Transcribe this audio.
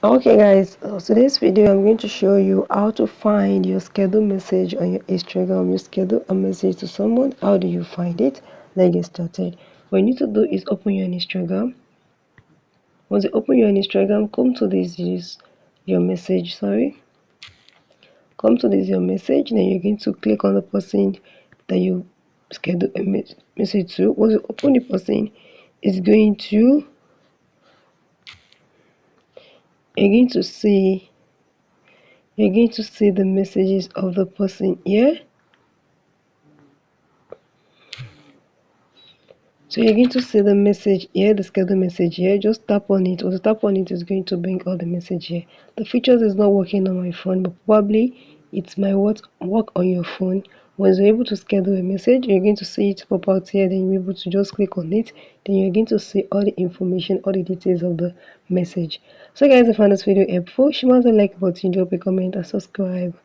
Okay guys, today's video I'm going to show you how to find your scheduled message on your Instagram. You schedule a message to someone, how do you find it? Let's get started. What you need to do is open your Instagram. Once you open your Instagram, come to this is your message, come to this your message, then you're going to click on the person that you schedule a message to. Once you open the person, it's going to you're going to see you're going to see the messages of the person here. So you're going to see the message here, the schedule message here. Just tap on it. Once you tap on it, it's going to bring all the message here. The features is not working on my phone, but probably it might work on your phone. Once you're able to schedule a message, you're going to see it pop out here. Then you're able to just click on it. Then you're going to see all the information, all the details of the message. So guys, if you found this video helpful, smash the like button, drop a comment, and subscribe.